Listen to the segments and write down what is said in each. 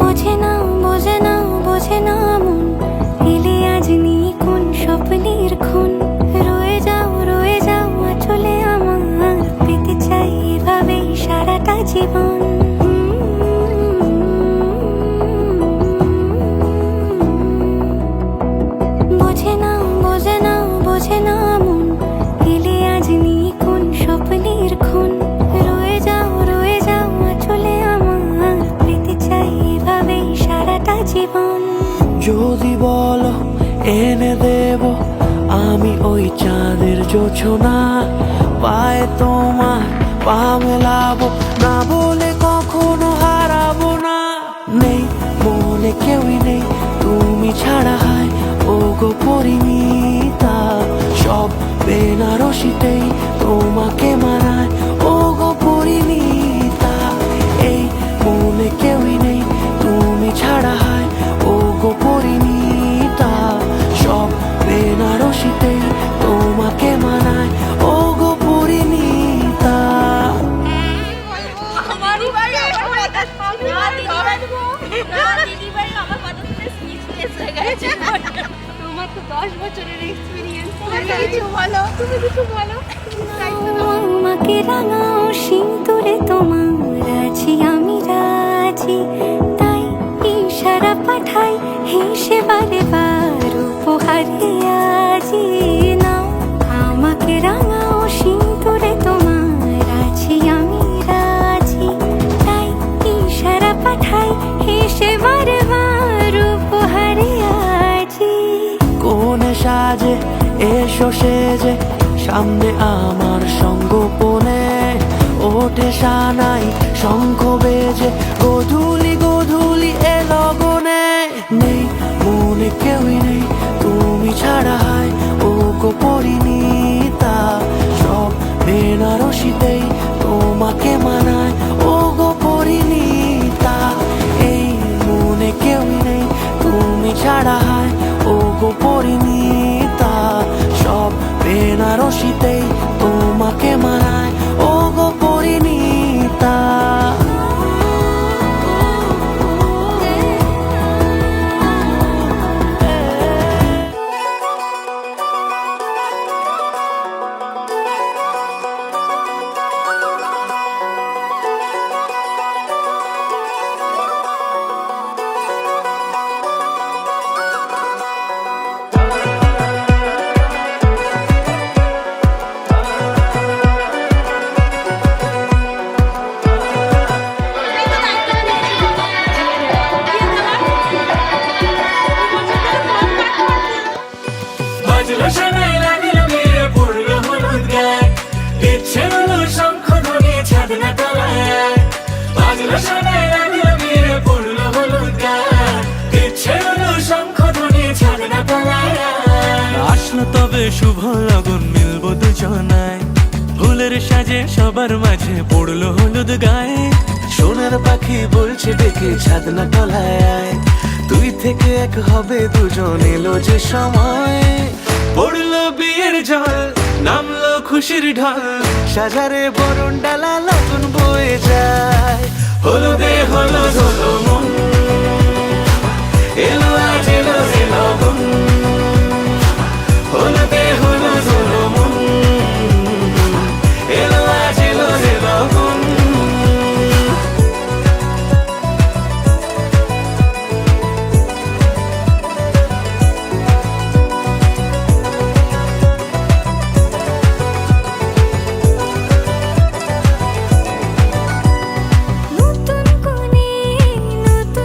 বোঝে না বোঝে না বোঝে না মন, এলে আজ নিয়ে কোন স্বপ্নের খুন। রয়ে যাও চলে আমার, পেতে চাই এভাবেই সারাটা জীবন। বোঝে না বোঝে না বোঝে না মন, এলে আজ নিয়ে কোন স্বপ্নের খুন। রয়ে যাও চলে আমার, পেতে চাই এভাবেই সারাটা জীবন। যদি বলো এনে দেব আমি ওই চাঁদের জোছনা, পায়ে তোমার পা মেলাবো, না বলে কখনো হারাবো না। নেই মনে কেউই নেই তুমি ছাড়া, হায় ও গো পরিণীতা। সব বেনারসিতেই তোমাকে মানায় ও গো পরিণীতা। এই মনে কেউই নেই তুমি ছাড়া, হায় ও গো পরিণীতা। সব বেনারসিতেই তোমাকে মানায় ও গো পরিণীতা। তোমার তো 10 বছরের এক্সপেরিয়েন্স, কিছু বলো, তুমি কিছু বলো। আমাকে রাঙাও সিঁদুরে তোমার, আছি আমি রাজি। তাই ইশারা পাঠাই হেসে বারে বার উপহারে আজি। নাও আমাকে রাঙাও সিঁদুরে তোমার, আছি আমি রাজি। তাই ইশারা পাঠাই হেসে বারে বার উপহারে আজি। কোন সাজে এসো সেজে সামনে আমার সঙ্গোপনে, ওঠে সানাই শঙ্খ বেজে গধূলি গধূলি এ লগনে। নেই মনে কেউই নেই তুমি ছাড়া, হায় ও গো পরিণীতা। সব বেনারসিতেই তোমাকে মানায় ও গো পরিণীতা। এই মনে কেউই নেই তুমি ছাড়া, হায় ও গো পরিণীতা। সব বেনারসিতেই তোমাকে মানায় ও গো পরিণীতা। বাজলো শোনাই লাগিল মেরে পড়লো হলুদ গায়ে, ইচ্ছে হলো শঙ্খ ধ্বনি ছাদ না তলায়। বাজলো শোনাই লাগিল মেরে পড়লো হলুদ গায়ে, ইচ্ছে হলো শঙ্খ ধ্বনি ছাদ না তলায়। আসলো তবে শুভ লগন, মিলবো দুজনায়। ফুলের সাজে সবার মাঝে পড়লো হলুদ গায়ে। সোনার পাখি বলছে ডেকে ছাদ না তলায়, তুই থেকে এক হবে দুজন, এলো যে সময়। পড়লো বিয়ের জল, নামলো খুশির ঢল, সাজারে বরণ ডালা লগন বয়ে যায়। হলুদে হলুদ হলো মন, এলো আজ এলো যে লগন। হলুদে হলুদ হলো মন, এলো আজ এলো যে লগন। নতুন কোণে নতুন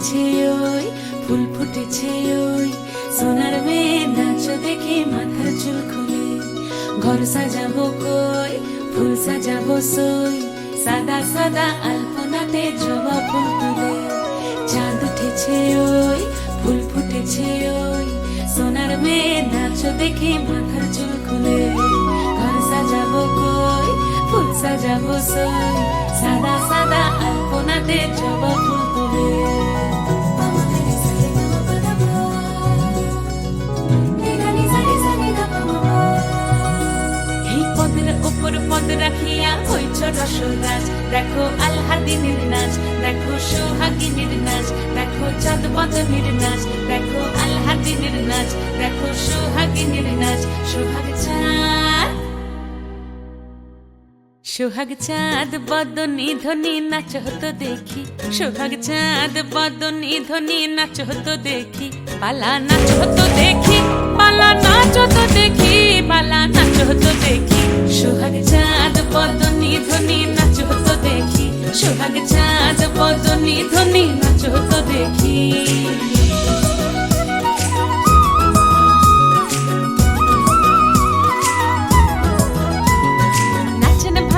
ফুটেছে ওই, ফুল ফুটেছে ওই, সোনার মেয়ে নাচো দেখে মাথার চুল খুলে। ঘর সাজাবো কই, ফুল সাজাবো সই, সাদা সাদা আলপনাতে জবা ফুল তুলে। চাঁদ উঠেছে ওই, ফুল ফুটেছে ওই, সোনার মেয়ে নাচো দেখে মাথার চুল খুলে। ঘর সাজাবো কই, ফুল সাজাবো সই, সাদা সাদা আলপনাতে জবা ফুল তুলে। এই পদের উপর পদ রাখিয়া হইছ রসরাজ, দেখো আলহাদিনের নাচ, দেখো সোহাগিনীর নাচ, দেখো চাঁদ বদনের নাচ, দেখো আলহাদিনের নাচ, দেখো সোহাগিনীর নাচ। সোহাগ চাঁদ, সোহাগ চাঁদ বদনী ধ্বনি নাচ হতো দেখি, সোহাগ চাঁদ বদনী ধ্বনি নাচ হতো দেখি। পালা নাচ হতো দেখি, পালা নাচ হতো দেখি, পালা নাচ হতো দেখি। সোহাগ চাঁদ বদনী ধ্বনি নাচ হতো দেখি, সোহাগ চাঁদ বদনী ধ্বনি নাচ হতো দেখি।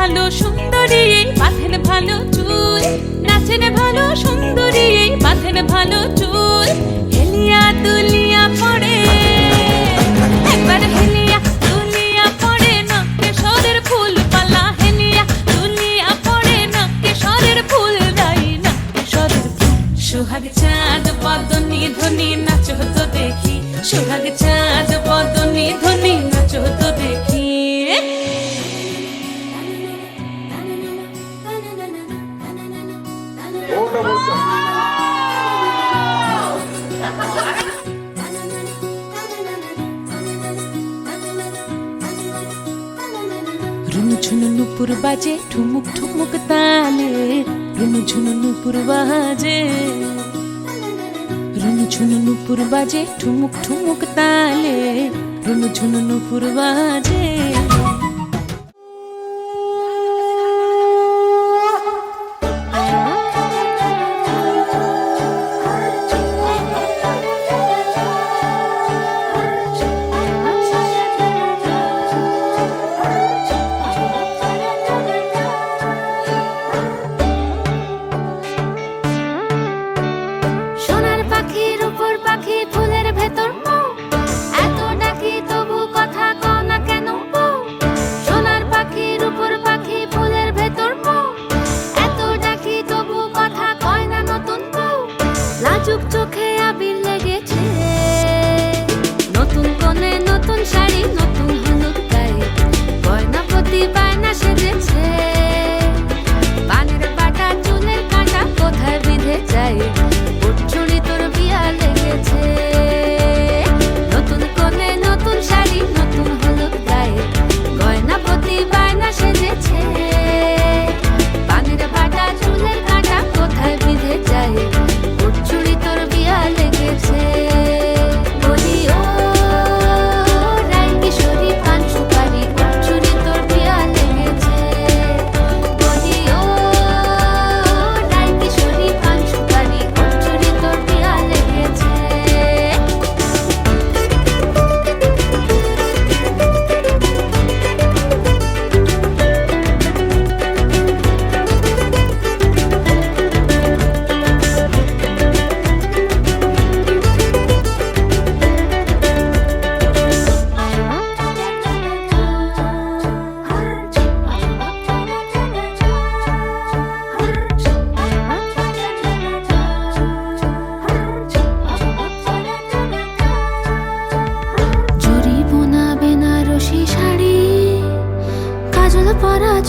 ভালো সুন্দরী বাঁধেন ভালো চুল, নাচেন ভালো সুন্দরী বাঁধেন ভালো চুল। হেলিয়া দুলিয়া পড়ে, একবার হেলিয়া দুলিয়া পড়ে নকেশ্বরের ফুল পালা। হেলিয়া দুলিয়া পড়ে নকেশ্বরের ফুল দাই, নকেশ্বরের ফুল। সোহাগ চাঁদ বদনী ধ্বনি নাচ হতো দেখি, সোহাগ চাঁদ বদনী ধ্বনি নাচ হতো দেখি। ঝুনু নুপুর বাজে ঠুমুক ঠুমুক তালে, রুনু ঝুনু নুপুর বাজে, রুনু ঝুনু নুপুর বাজে ঠুমুক ঠুমুক তালে, রুনু ঝুনু নুপুর বাজে।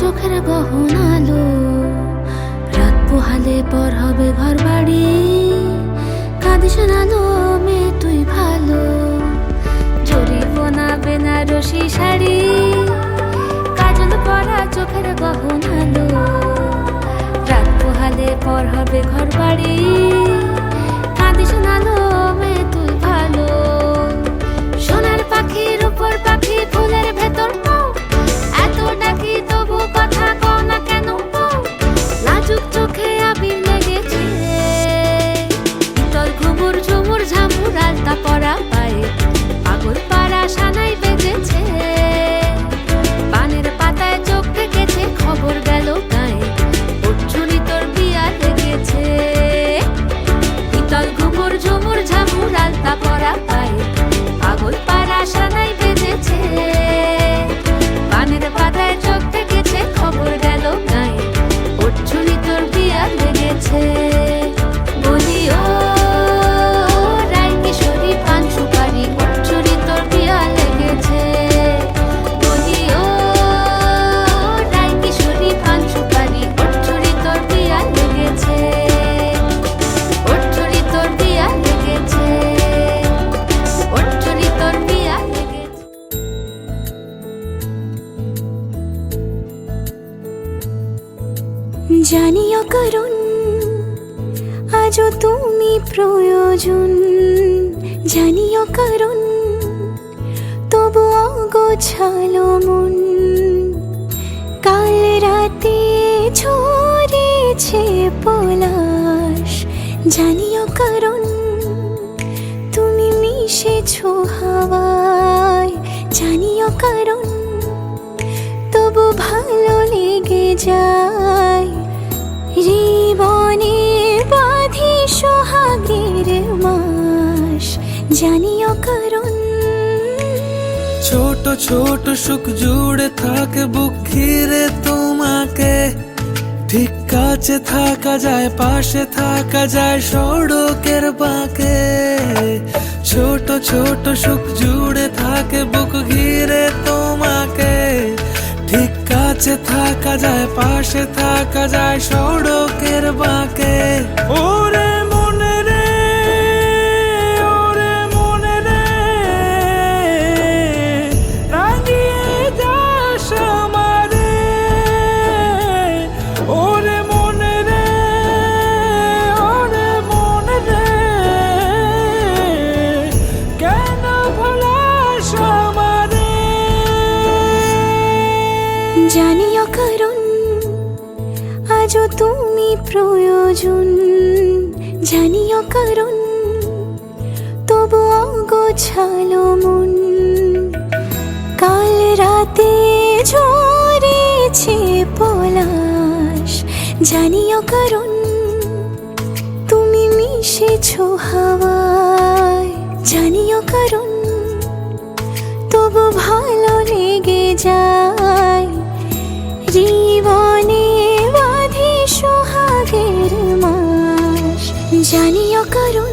চোখের গহন আলো, রাত পোহালে পর হবে ঘর বাড়ি। কাঁদিস আলো মেয়ে তুই ভালো, জরিপনা বেনারসি শাড়ি, কাজল পরা চোখের গহন আলো, রাত পোহালে পর হবে ঘর বাড়ি। কাঁদিস আলো মেয়ে তুই ভালো, সোনার পাখির উপর পাখি ফুলের ভেতর এত ডাকি তবু কথা কও না কেন? লাজুক চোখে আবির লেগেছে, জানিও কারণ আজও তুমি প্রয়োজন, জানিও কারণ তবু অগোছালো মন। কাল রাতে ঝরেছে পলাশ, জানিও কারণ তুমি মিশেছো হাওয়ায়, জানিও কারণ তবু ভালো লেগে যায়। জীবনে বাঁধি সোহাগের মাস, জানিও কারণ ছোট ছোট সুখ জুড়ে থাকে বুক ঘিরে তোমাকে। ঠিক কাছে থাকা যায়, পাশে থাকা যায় সড়কের বাঁকে। ছোট ছোট সুখ জুড়ে থাকে বুক ঘিরে তোমাকে। ঠিক কাছে থাকা যায়, পাশে থাকা যায় সড়কের বাঁকে। ওরে মনে রে, ওরে মনে রে, রাঙিয়ে যাস আমারে। ওরে মনে রে, ওরে মনে রে, কেন ভোলাস আমারে। জানিও কারণ আজও তুমি প্রয়োজন, জানিও কারণ তবু অগোছালো মন। কাল রাতে ঝরেছে পলাশ, জানিও কারণ তুমি মিশেছো হাওয়ায়, জানিও কারণ তবু ভালো লেগে যায়। জীবনে বাঁধি সোহাগের মাস, জানিও কারণ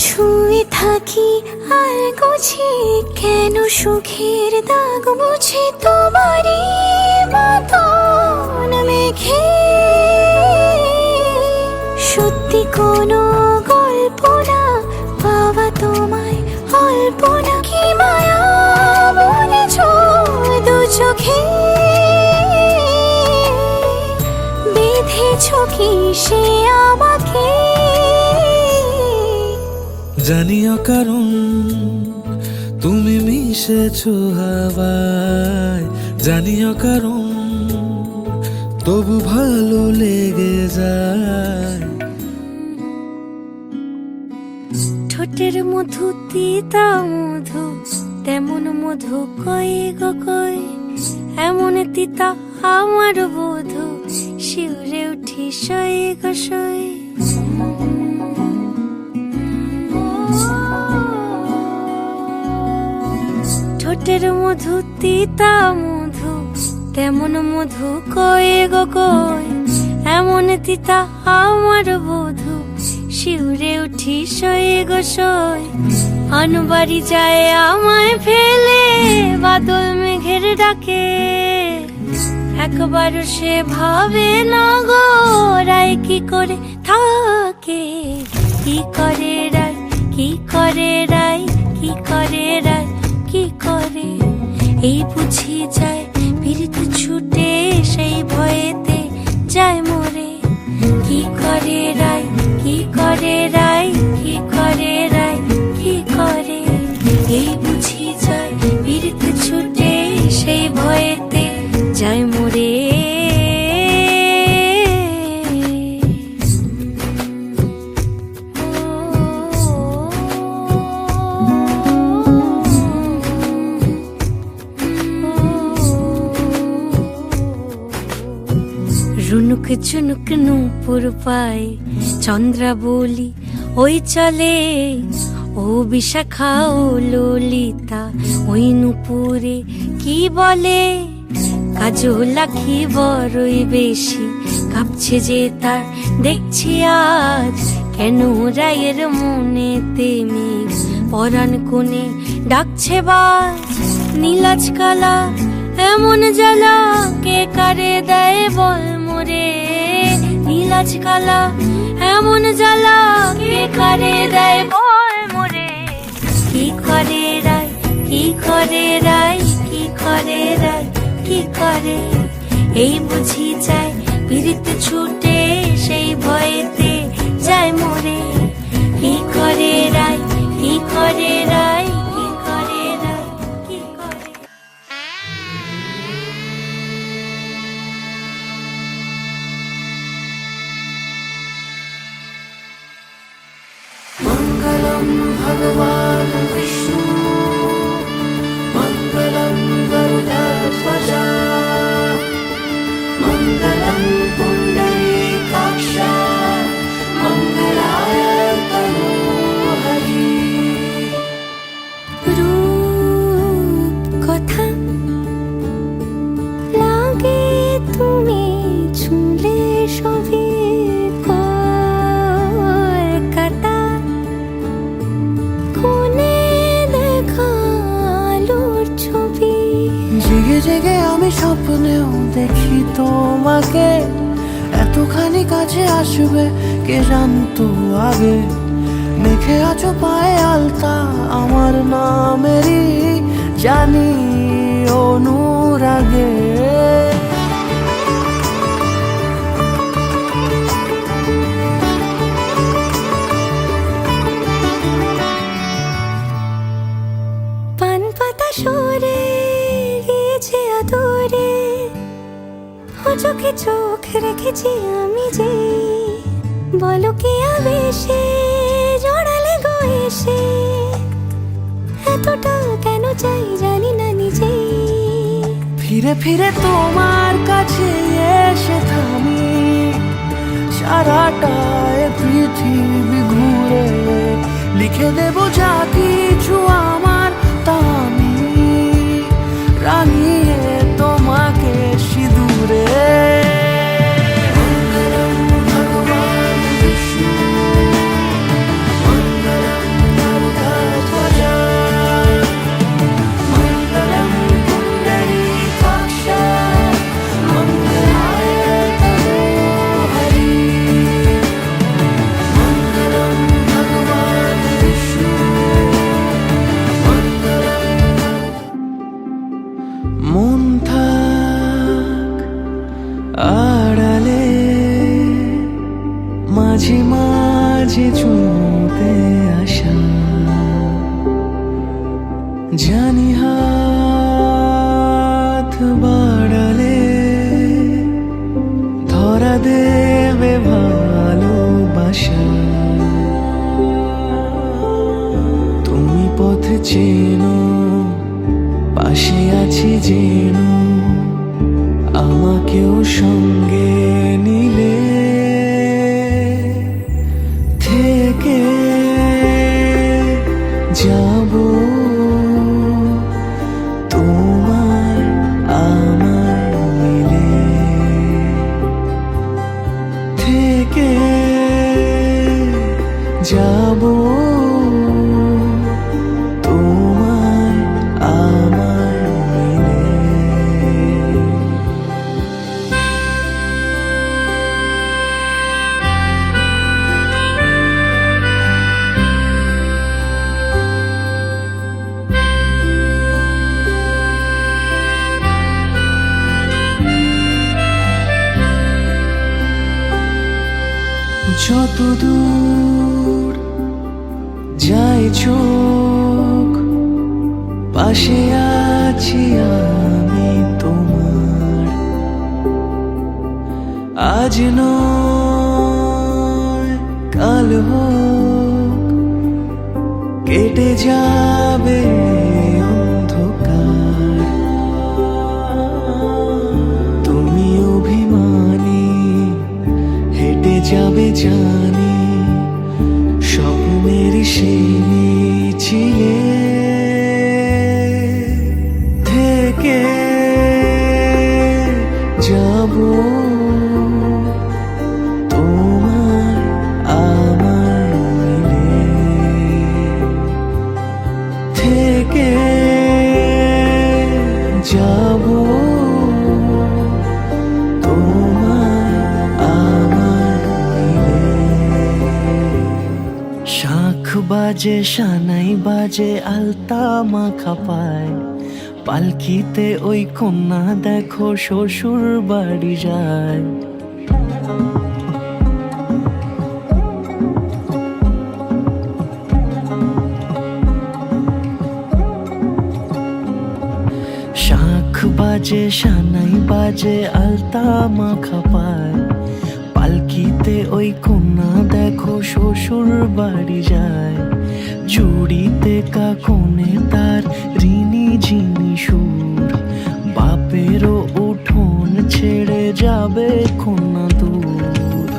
ছুঁয়ে থাকি আর গুছি কেন সুখের দাগ মুছে তোমারই মতন মেঘে। সত্যি কোনো গল্প না পাওয়া তোমায় অল্প না, কি মায়া বলেছ দু চোখে। বেঁধেছ কি সে আমাকে, জানিও কারণ তুমি মিশেছো হাওয়ায়। জানিও কারণ তবু ভালো লেগে যায়। ঠোঁটের মধু তিতা মধু তেমন মধু কই গো কই, এমন তিতা আমার বধু শিউরে উঠি সই গো সই। ঠোঁটের মধু তিতা মধু তেমন মধু কই গো কই, এমন তিতা আমার বধু শিউরে উঠি সই গো সই। আনবাড়ি যায় আমায় ফেলে বাদল মেঘের ডাকে, একবার সে ভাবে না গো রায় কি করে থাকে। কি করে রায়, কি করে রায়, কি করে রায়, কি করে এই বুঝি যায় পীড়িত ছুটে সেই ভয়েতে যায় মরে। কি করে রায়, কি করে রায়, কি করে রায়, কি করে এই বুঝি যায় পীড়িত ছুটে সেই ভয়েতে যায় মরে। রুনুক ঝুনুক নূপুর পায় চন্দ্রা বলি ওই চলে, ও বিশাখা ও ললিতা ওই নূপুরে কি বলে। কাজল আঁখি বড়ই বেশি কাঁপছে যে তার দেখছি আজ, কেন রায়ের মনেতে মেঘ পরাণ কোণে ডাকছে বাজ। নীলাজ কালা এমন জ্বালা কে কারে দেয় বল মোরে, নীলাজ কালা এমন জ্বালা কে কারে দেয় বল মোরে। কি করে রায়, কি করে রায়, কি করে রায়, কি করে, এই বুঝি যায় পীড়িত ছুটে সেই ভয়েতে যায় মোরে। কি করে রায়, কি করে রায়, কি করে রায়, কি করে। মঙ্গলম ভগবান বিষ্ণু, মঙ্গলম গরুড়ধ্বজ, মঙ্গলম পুণ্ডরীকাক্ষ, মঙ্গলায় তনূহরি। রূপ কথা লাগে তুমি ছুঁলে সবই কলকাতা, কোনে দেখা আলোর ছবি। জেগে জেগে আমি স্বপ্নেও দেখি তোমাকে, এতখানি কাছে আসবে কে জানতো আগে। মেখে আছো পায়ে আলতা আমার নামেরই, জানি অনুরাগে। পান পাতা সরে গিয়েছে আদরে, ও চোখে চোখ রেখেছি আমি যে, বলো কি আবেশে জড়ালে গো এসে, এতটা কেন চাই জানি না নিজে। ফিরে ফিরে তোমার কাছে এসে থামি, সারাটা এ পৃথিবী ঘুরে লিখে দেব যা কিছু আমার, তা আমি রাঙিয়ে তোমাকে সিঁদুরে। মঙ্গলম ভগবান বিষ্ণু, মঙ্গলম গরুড়ধ্বজ, মঙ্গলম পুণ্ডরীকাক্ষ, মঙ্গলায় তনূহরি। মঙ্গলম ভগবান বিষ্ণু, মঙ্গলম। মন থাক আড়ালে, মাঝে মাঝে চুমতে আসা, জানি হাত বাড়ালে ধরা দেবে ভালোবাসা। তুমি পথ চেনো, পাশে আছি যেন, আমাকেও সঙ্গে নিলে থেকে যাব তোমার আমার মিলে, থেকে যাব তোমার আমার মিলে। যত দূর যায় চোখ, পাশে আছি আমি তোমার। আজ নয় কাল হোক, কেটে যাবে অন্ধকার। তুমি অভিমানী হেঁটে যাবে জানি, স্বপ্নের সেই মিছিলে থেকে যাব বাজে সানাই বাজে আলতা মাখা পায়, পালকিতে ওই কন্যা দেখো শ্বশুর বাড়ি যায়। শাঁখ বাজে সানাই বাজে আলতা মাখা পায়, পালকিতে ওই কন্যা দেখো শ্বশুর বাড়ি যায়। জুড়িতে কাকনে তার ঋণী ঝিনি সুর, বাপেরও উঠোন ছেড়ে যাবে কন্যা দূর।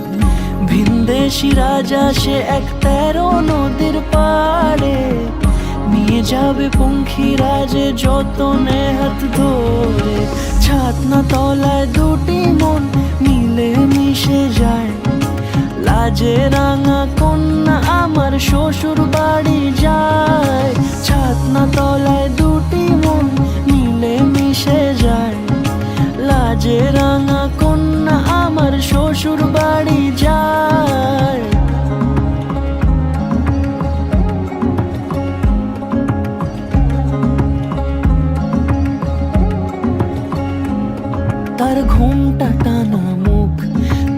ভিনদেশি রাজা সে এক 13 নদীর পাড়ে, নিয়ে যাবে পঙ্খী রাজে যতনে হাত ধরে। ছাতনা তলায় দুটি মন মিলে মিশে যায়, লাজে রাঙা কন্যা আমার শ্বশুর বাড়ি যায়। ছাতনা তলায় দুটি মন মিলে মিশে যায়, লাজে রাঙা কন্যা আমার শ্বশুর বাড়ি যায়। তার ঘুমটা টানা মুখ,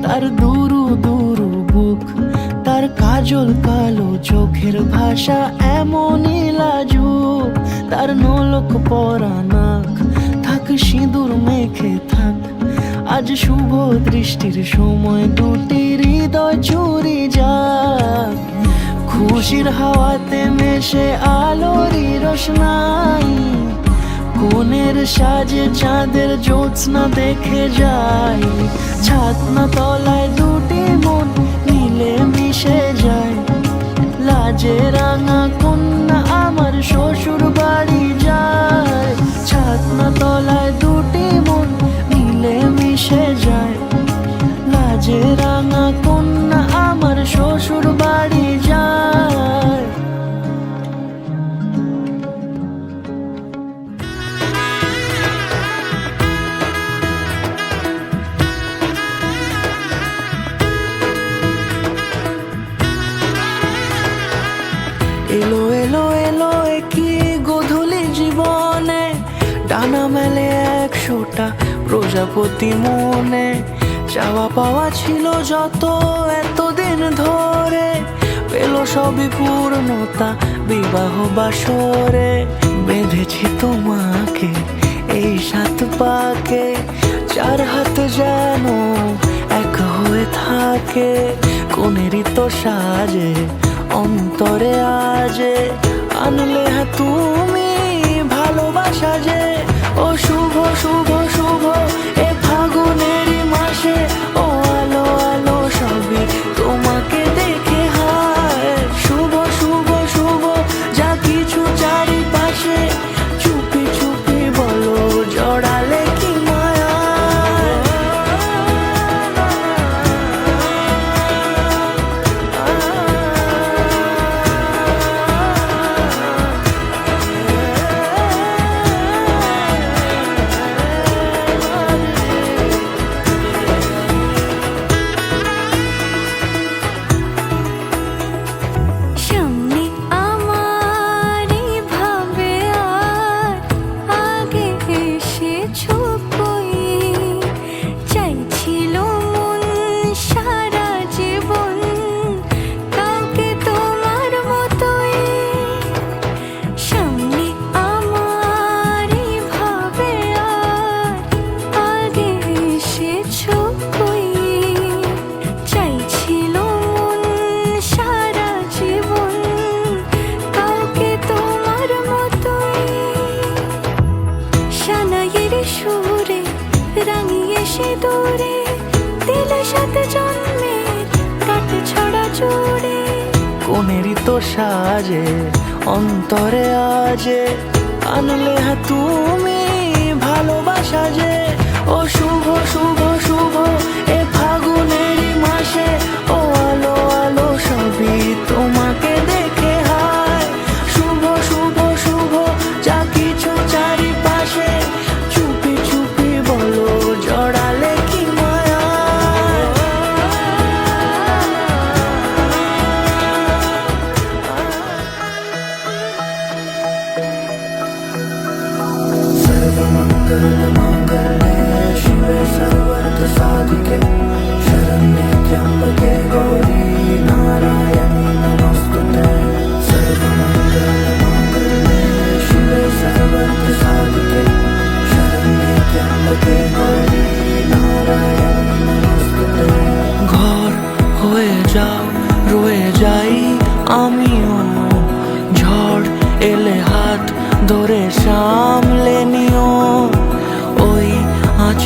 তার দুরু দুরু বুক, তার কাজল কালো চোখের ভাষা এমনই লাজুক। তার নলক পরা নাক, থাক সিঁদুর মেখে থাক, আজ শুভ দৃষ্টির সময় দুটি হৃদয় চুরি যাক। খুশির হাওয়াতে মেশে আলোরই রোশনাই, কোণের সাজে চাঁদের জ্যোৎস্না দেখে যাই। ছাতনা তলায় দুটি মন মিলে মিশে যায়, লাজে রাঙা কন্যা আমার শ্বশুর বাড়ি যায়। ছাতনা তলায় দুটি মন মিলে মিশে যায়, লাজে রাঙা কন্যা আমার শ্বশুর বাড়ি যায়। এলো এলো এলো কি গোধূলি জীবনে, ডানা মেলে 100টা প্রজাপতি মনে। চাওয়া পাওয়া ছিল যত এতদিন ধরে, পেল সবই পূর্ণতা বিবাহ বাসরে। বেঁধেছি তোমাকে এই 7 পাকে, 4 হাত যেন এক হয়ে থাকে। কোনেরই তো সাজে অন্তরে আজে, আনলে হ্যাঁ তুমি ভালোবাসা যে। ও শুভ শুভ শুভ এ ফাগুনেরই মাসে, ও আলো আলো সবই তোমাকে দেখে হায়। শুভ শুভ শুভ যা কিছু চারিপাশে, চুপি চুপি বলো জড়ালে কি মায়া। সামনে আমারই ভাবে আর আগে এসেছো কই, চাইছিল মন সারা জীবন কাউকে তোমার মতোই। সামনে আমারই ভাবে আর আগে এসেছো কই, চাইছিল মন সারা জীবন কাউকে তোমার মতোই। সানাইয়ের সুরে রাঙিয়ে সে দূরে, দিলে 7 জন্মের কাট ছড়া জুড়ে। কোনেরই তো সাজে অন্তরে আজে, আনলে হ্যাঁ তুমি ভালোবাসা যে। ও শুভ শুভ শুভ এ ফাগুনেরই মাসে, ও আলো আলো সবই তোমাকে দেখে হায়। শুভ শুভ শুভ যা কিছু চারিপাশে, চুপি চুপি বলো জড়ালে কি মায়া।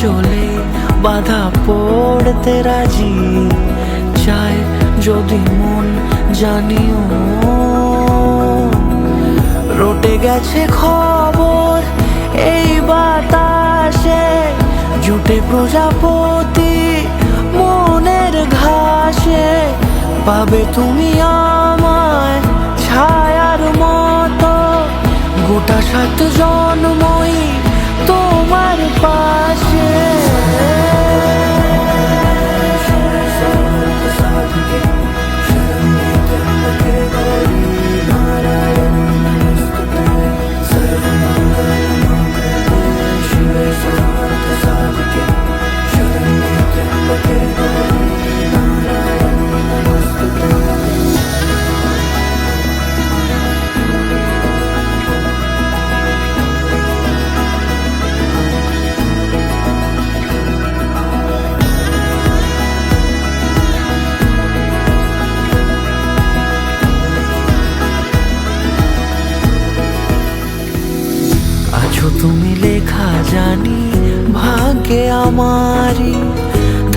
চলে বাধা পড়তে রাজি চায় যদি মন জানিও রটে গেছে খবর এই বাতাসে জুটে প্রজাপতি মনের ঘাসে পাবে তুমি আমায় ছায়ার মতো গোটা 7 জন্মই তোমার পাশে আছো তুমি লেখা জানি ভাগ্যে আমারই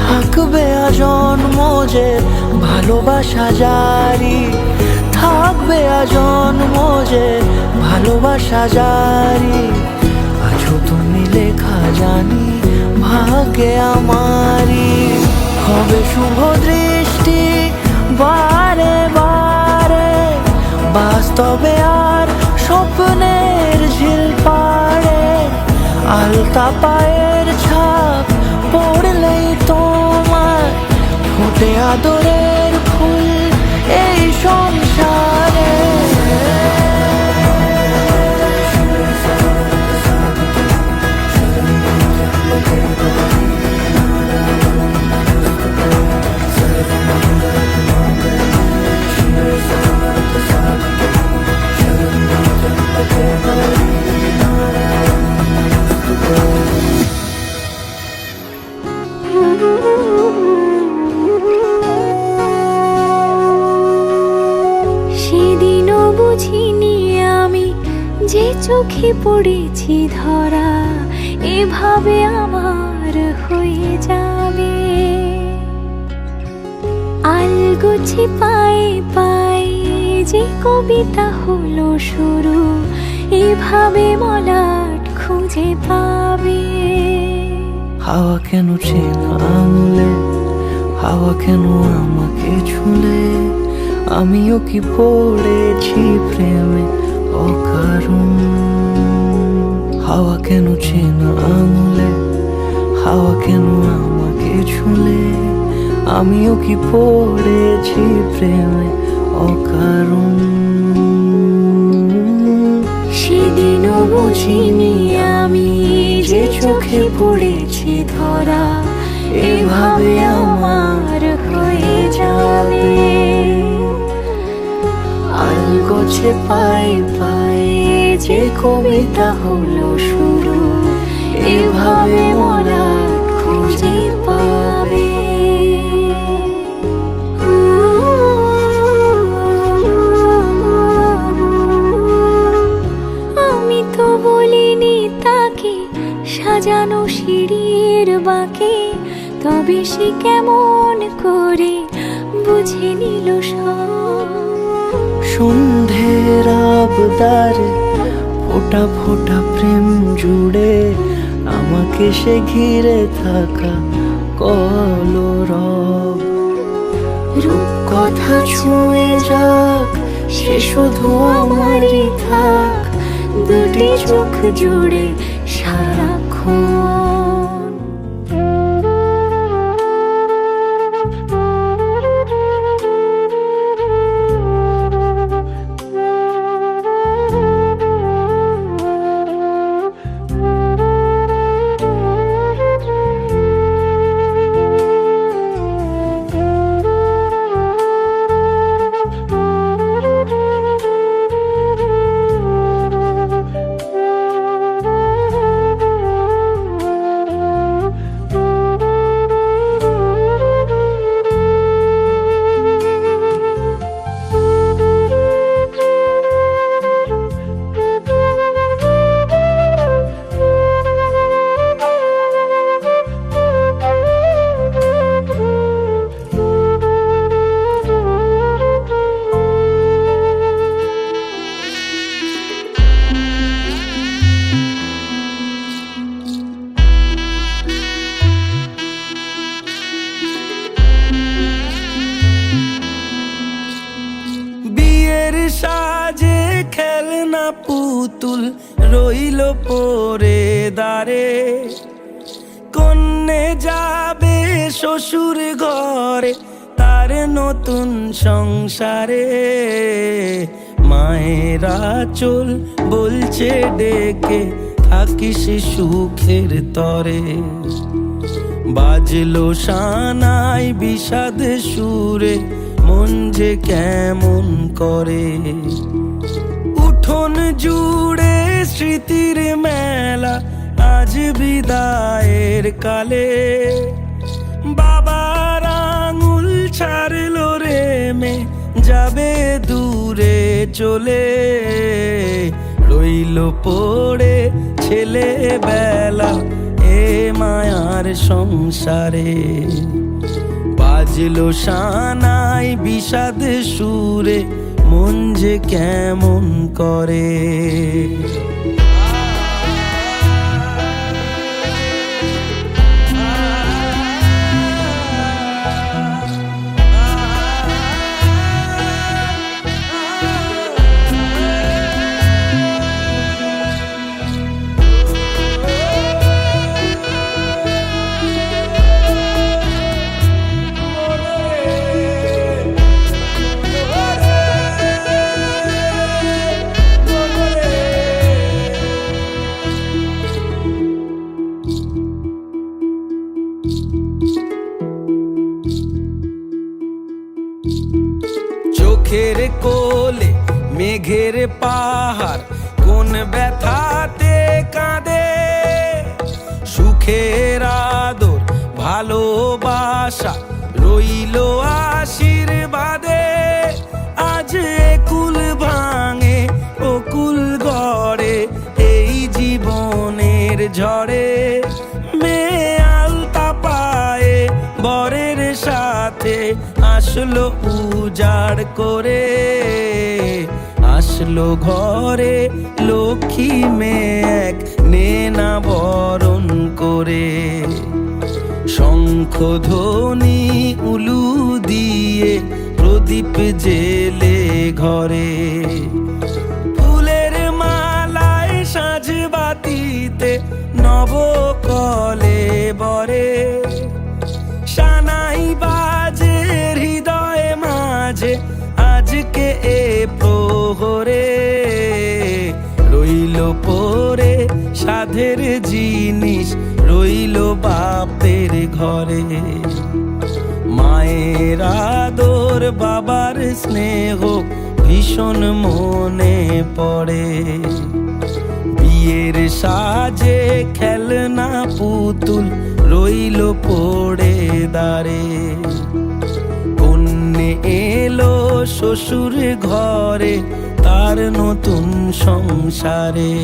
থাকবে আজন্ম যে ভালোবাসা জারি থাকবে আজন্ম যে ভালোবাসা জারি আছো তুমি লেখা জানি ভাগ্যে আমারই হবে শুভ দৃষ্টি বারে বারে বাস্তবে আর স্বপ্নের ঝিল পাড়ে আলতা পায়ের ছাপ পড়লেই তোমার ফোটে আদরের ফুল এই সংসারে সেদিনও বুঝিনি আমি যে চোখে পড়েছি ধরা এভাবে আমার হয়ে যাবে আলগোছে পায়ে পায়ে যে কবিতা হলো শুরু এভাবে মলাট খুঁজে পাবে হাওয়া কেন চেনা আঙুলে হাওয়া কেন আমাকে ছুলে আমিও কি পড়েছি প্রেমে অকারণ হাওয়া কেন চেনা আঙুলে হাওয়া কেন আমাকে ছুলে আমিও কি পড়েছি প্রেমে অকারণ সেদিনও বুঝিনি আমি যে চোখে পড়েছি ধরা এভাবে আমার হয়ে যাবে আলগোছে পায়ে পায়ে যে কবিতা হলো শুরু এভাবে মরা খুঁজে পাবে আমি তো বলিনি তাকে সাজানো সিঁড়ির বাঁকে তবে সে কেমন করে বুঝে নিল সব সন্ধ্যের আবদারে ফোটা ফোটা প্রেম জুড়ে আমাকে সে ঘিরে থাকা কলরব রূপকথা ছুঁয়ে যাক সে শুধু আমারই থাক দুটি চোখ জুড়ে সারাক্ষণ পুতুল রইল পড়ে দাঁড়ে, কন্যে যাবে শ্বশুর ঘরে তার নতুন সংসারে। মায়েরা চল বলছে ডেকে থাকিস সুখের তরে, বাজলো সানাই বিষাদ সুরে মন যে কেমন করে। উঠোন জুড়ে স্মৃতির মেলা আজ বিদায়ের কালে, বাবার আঙুল ছাড়লো রে মে যাবে দূরে চলে। রইল পড়ে ছেলে বেলা এ মায়ার সংসারে, বাজলো সানাই বিষাদ সুরে মন যে কেমন করে। চোখের কোলে মেঘের পাহাড় কোন ব্যথাতে কাঁদে, সুখের আদর ভালোবাসা রইল আশীর্বাদে। আজ কুল ভাঙে অকুল গড়ে এই জীবনের ঝড়ে, মেয়ে আলতা পায়ে বরের সাথে আসলো উজাড় করে। আসলো ঘরে লক্ষ্মী মেয়ে এক নেনা বরণ করে, শঙ্খ ধ্বনি উলু দিয়ে প্রদীপ জেলে ঘরে। ফুলের মালায় সাজ বাতিতে নবকলে বরে, সানাই বাজে হৃদয় মাঝে আজকে এ প্রহরে। রইল পরে সাধের জিনিস রইল বাপের ঘরে, মায়ের আদর বাবার স্নেহ ভীষণ মনে পড়ে। বিয়ের সাজে খেলনা পুতুল রইল পড়ে দাঁড়ে, কন্যে এলো শ্বশুর ঘরে তার নতুন সংসারে।